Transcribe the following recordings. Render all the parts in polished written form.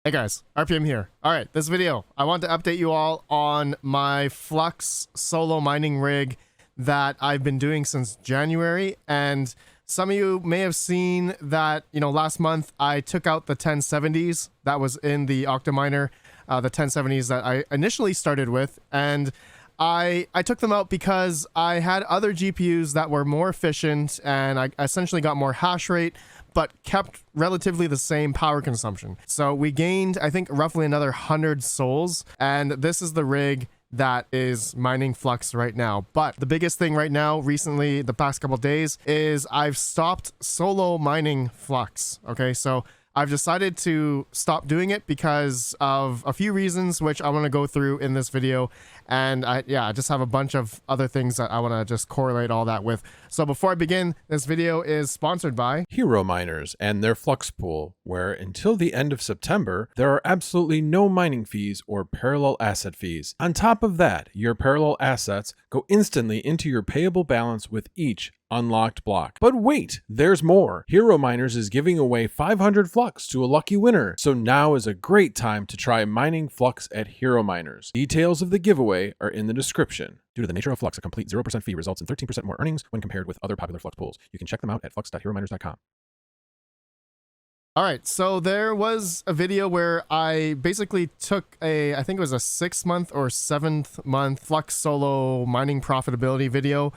Hey guys, RPM here. Alright, this video, I want to update you all on my FLUX solo mining rig that I've been doing since January. And some of you may have seen that, last month I took out the 1070s that was in the Octominer, the 1070s that I initially started with. And I took them out because I had other GPUs that were more efficient and I essentially got more hash rate, but kept relatively the same power consumption. So we gained, I think, roughly another 100 souls, and this is the rig that is mining FLUX right now. But the biggest thing right now, recently, the past couple days, is I've stopped solo mining FLUX. Okay, so I've decided to stop doing it because of a few reasons, which I want to go through in this video. And I just have a bunch of other things that I want to just correlate all that with. So before I begin, this video is sponsored by Hero Miners and their FLUX pool, where until the end of September, there are absolutely no mining fees or parallel asset fees. On top of that, your parallel assets go instantly into your payable balance with each unlocked block. But wait, there's more. Hero Miners is giving away 500 FLUX to a lucky winner. So now is a great time to try mining FLUX at Hero Miners. Details of the giveaway are in the description. Due to the nature of FLUX, a complete 0% fee results in 13% more earnings when compared with other popular FLUX pools. You can check them out at flux.herominers.com. All right, so there was a video where I basically took I think it was a 6-month or 7th-month FLUX solo mining profitability video.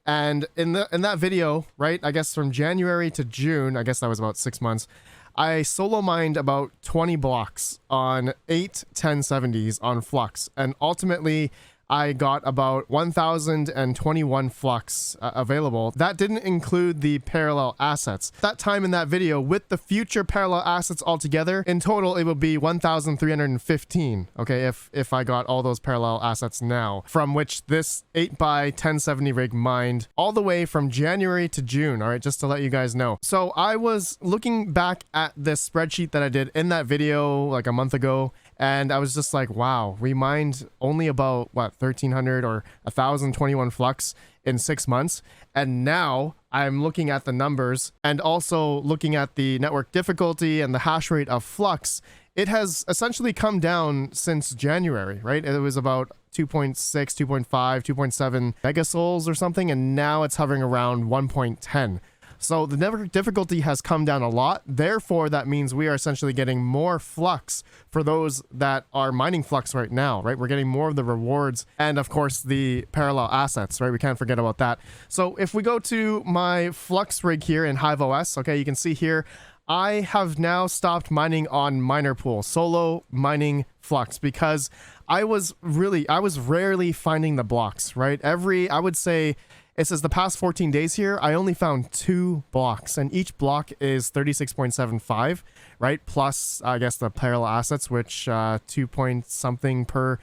And in that video, right, I guess from January to June, I guess that was about 6 months, I solo mined about 20 blocks on 8 1070s on FLUX. And ultimately, I got about 1,021 FLUX available. That didn't include the parallel assets. That time in that video, with the future parallel assets altogether, in total, it would be 1,315, okay, if I got all those parallel assets now, from which this 8x1070 rig mined all the way from January to June, all right, just to let you guys know. So I was looking back at this spreadsheet that I did in that video like a month ago, and I was just like, wow, we mined only about, what, 1,300 or 1,021 FLUX in 6 months. And now I'm looking at the numbers and also looking at the network difficulty and the hash rate of FLUX. It has essentially come down since January, right? It was about 2.6, 2.5, 2.7 megasouls or something, and now it's hovering around 1.10. So the network difficulty has come down a lot. Therefore, that means we are essentially getting more FLUX for those that are mining FLUX right now, right? We're getting more of the rewards and, of course, the parallel assets, right? We can't forget about that. So if we go to my FLUX rig here in HiveOS, okay, you can see here, I have now stopped mining on miner pool, solo mining FLUX, because I was rarely finding the blocks, right? I would say, it says the past 14 days here, I only found 2 blocks, and each block is 36.75, right? Plus, I guess, the parallel assets, which 2 point something per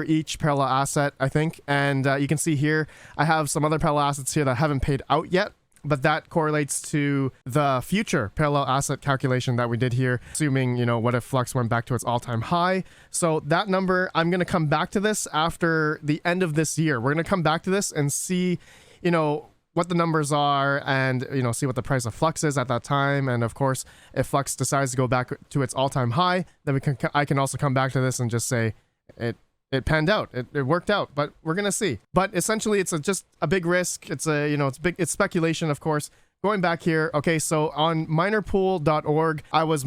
each parallel asset, I think. And you can see here, I have some other parallel assets here that haven't paid out yet, but that correlates to the future parallel asset calculation that we did here, assuming, what if FLUX went back to its all-time high. So that number, I'm going to come back to this after the end of this year. We're going to come back to this and see, what the numbers are and, see what the price of FLUX is at that time. And of course, if FLUX decides to go back to its all-time high, then I can also come back to this and just say it panned out. It worked out, but we're going to see. But essentially, it's just a big risk. It's it's speculation, of course. Going back here, okay, so on minerpool.org, I was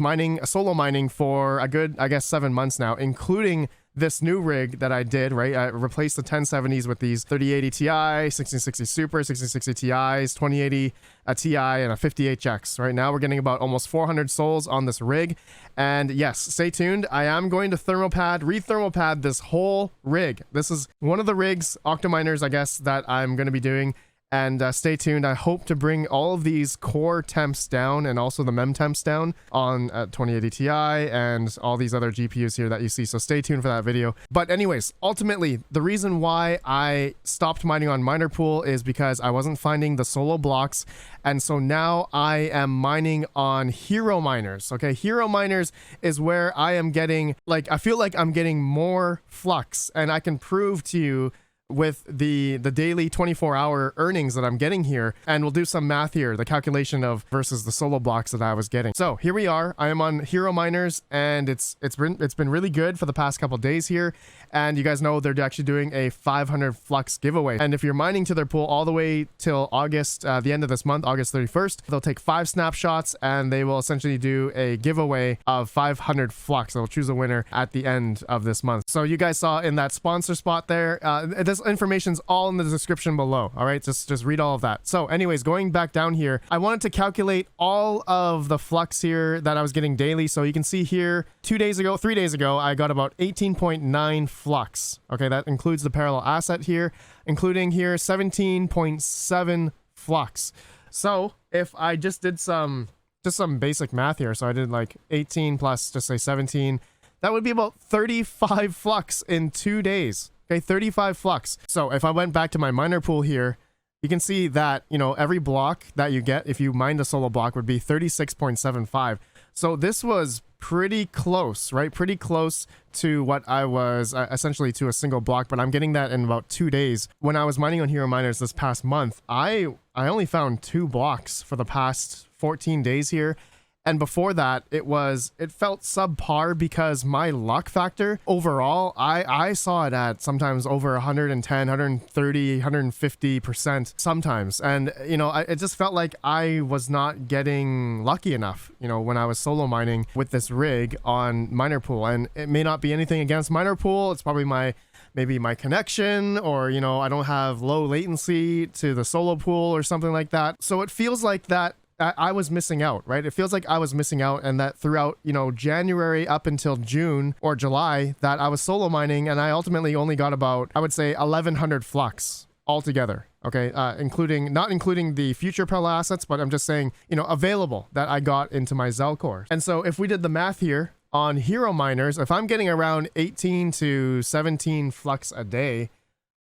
solo mining for a good, I guess, 7 months now, including this new rig that I did, right? I replaced the 1070s with these 3080 Ti, 1660 Super, 1660 Ti's, 2080 Ti, and a 50HX. Right now, we're getting about almost 400 souls on this rig. And yes, stay tuned. I am going to re-thermopad this whole rig. This is one of the rigs, Octominers, I guess, that I'm going to be doing. And stay tuned. I hope to bring all of these core temps down and also the mem temps down on 2080 Ti and all these other GPUs here that you see. So stay tuned for that video. But anyways, ultimately, the reason why I stopped mining on Minerpool is because I wasn't finding the solo blocks. And so now I am mining on Hero Miners. Okay, Hero Miners is where I am getting, I feel like I'm getting more FLUX. And I can prove to you with the daily 24-hour earnings that I'm getting here, and we'll do some math here, the calculation of versus the solo blocks that I was getting. So here we are. I am on Hero Miners, and it's been really good for the past couple days here. And you guys know they're actually doing a 500 Flux giveaway. And if you're mining to their pool all the way till August, the end of this month, August 31st, they'll take 5 snapshots and they will essentially do a giveaway of 500 Flux. They'll choose a winner at the end of this month. So you guys saw in that sponsor spot there, this information's all in the description below. All right, just read all of that. So anyways, going back down here, I wanted to calculate all of the Flux here that I was getting daily. So you can see here, 3 days ago, I got about 18.9 Flux. Okay, that includes the parallel asset here, including here 17.7 Flux. So if I just did some basic math here, so I did like 18 plus just say 17, that would be about 35 Flux in 2 days. Okay, 35 Flux. So if I went back to my miner pool here, you can see that, you know, every block that you get if you mined a solo block would be 36.75. So this was pretty close, right? Pretty close to what I was essentially to a single block, but I'm getting that in about 2 days. When I was mining on Hero Miners this past month, I only found 2 blocks for the past 14 days here. And before that, it felt subpar because my luck factor overall, I saw it at sometimes over 110, 130, 150% sometimes. And, you know, it just felt like I was not getting lucky enough, you know, when I was solo mining with this rig on Miner Pool. And it may not be anything against Miner Pool. It's probably maybe my connection, or, you know, I don't have low latency to the solo pool or something like that. So it feels like that I was missing out, right? It feels like I was missing out, and that throughout, you know, January up until June or July, that I was solo mining, and I ultimately only got about, I would say, 1,100 Flux altogether. Okay, not including the future parallel assets, but I'm just saying, you know, available that I got into my Zelcore. And so if we did the math here on Hero Miners, if I'm getting around 18 to 17 Flux a day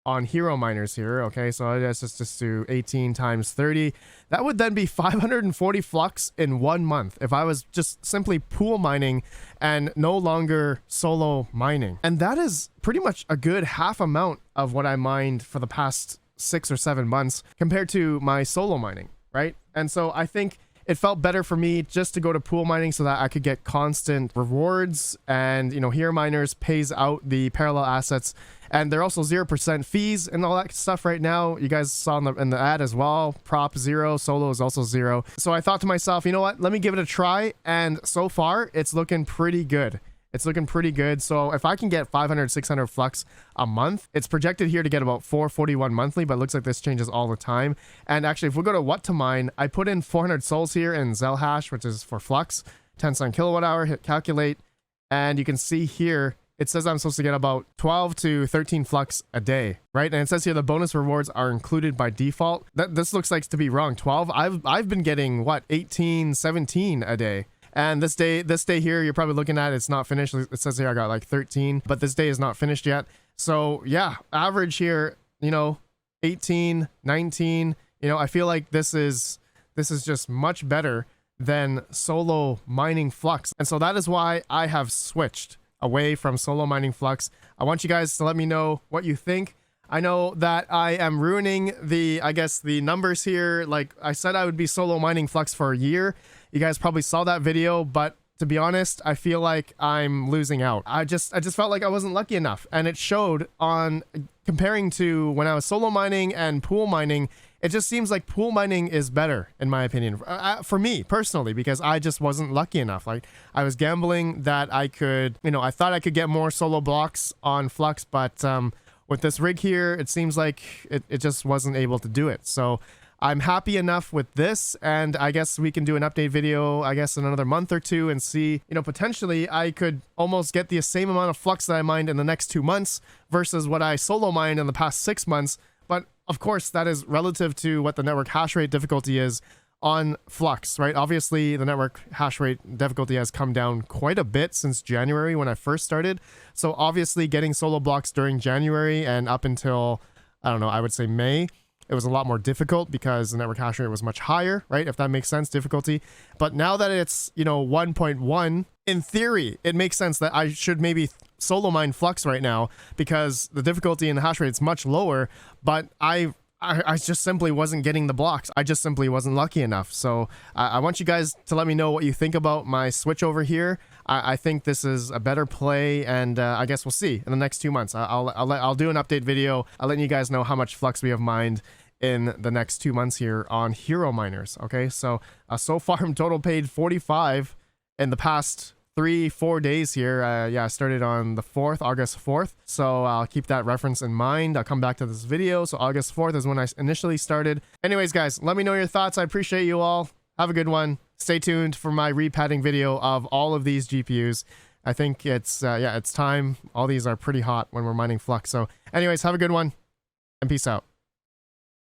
on Hero Miners here, okay, so let's just do 18 times 30. That would then be 540 Flux in 1 month if I was just simply pool mining and no longer solo mining. And that is pretty much a good half amount of what I mined for the past 6 or 7 months compared to my solo mining, right? And so I think it felt better for me just to go to pool mining so that I could get constant rewards. And, you know, Hero Miners pays out the parallel assets, and they're also 0% fees and all that stuff right now. You guys saw in the ad as well. Prop 0, solo is also 0. So I thought to myself, you know what? Let me give it a try. And so far, it's looking pretty good. It's looking pretty good. So if I can get 500, 600 Flux a month, it's projected here to get about 441 monthly, but it looks like this changes all the time. And actually, if we go to what to mine, I put in 400 souls here in Zelhash, which is for Flux, 10 cent kilowatt hour, hit calculate. And you can see here, it says I'm supposed to get about 12 to 13 Flux a day, right? And it says here the bonus rewards are included by default. This looks like to be wrong. 12, I've been getting what, 18, 17 a day. And this day here, you're probably looking at, it's not finished. It says here I got like 13, but this day is not finished yet. So yeah, average here, you know, 18, 19, you know, I feel like this is just much better than solo mining Flux. And so that is why I have switched away from solo mining Flux. I want you guys to let me know what you think. I know that I am ruining the numbers here. Like I said, I would be solo mining Flux for a year. You guys probably saw that video, but to be honest, I feel like I'm losing out. I just felt like I wasn't lucky enough, and it showed on comparing to when I was solo mining and pool mining. It just seems like pool mining is better, in my opinion, for me personally, because I just wasn't lucky enough. Like I was gambling that I could, you know, I thought I could get more solo blocks on Flux, but with this rig here, it seems like it just wasn't able to do it. So I'm happy enough with this, and I guess we can do an update video, I guess, in another month or two and see, you know, potentially I could almost get the same amount of Flux that I mined in the next 2 months versus what I solo mined in the past 6 months. But of course, that is relative to what the network hash rate difficulty is on Flux, right? Obviously, the network hash rate difficulty has come down quite a bit since January when I first started. So obviously, getting solo blocks during January and up until, I don't know, I would say May, it was a lot more difficult because the network hash rate was much higher, right? If that makes sense, difficulty. But now that it's, you know, 1.1, in theory, it makes sense that I should maybe solo mine Flux right now because the difficulty and the hash rate is much lower, but I just simply wasn't getting the blocks. I just simply wasn't lucky enough. So I want you guys to let me know what you think about my switch over here. I think this is a better play, and I guess we'll see in the next 2 months. I'll do an update video. I'll let you guys know how much Flux we have mined in the next 2 months here on hero miners. Okay, so far I'm total paid 45 in the past 3-4 days here. Yeah, I started on the 4th, August 4th. So I'll keep that reference in mind. I'll come back to this video. So August 4th is when I initially started. Anyways, guys, let me know your thoughts. I appreciate you all. Have a good one. Stay tuned for my repadding video of all of these GPUs. I think it's, yeah, it's time. All these are pretty hot when we're mining Flux. So anyways, have a good one and peace out.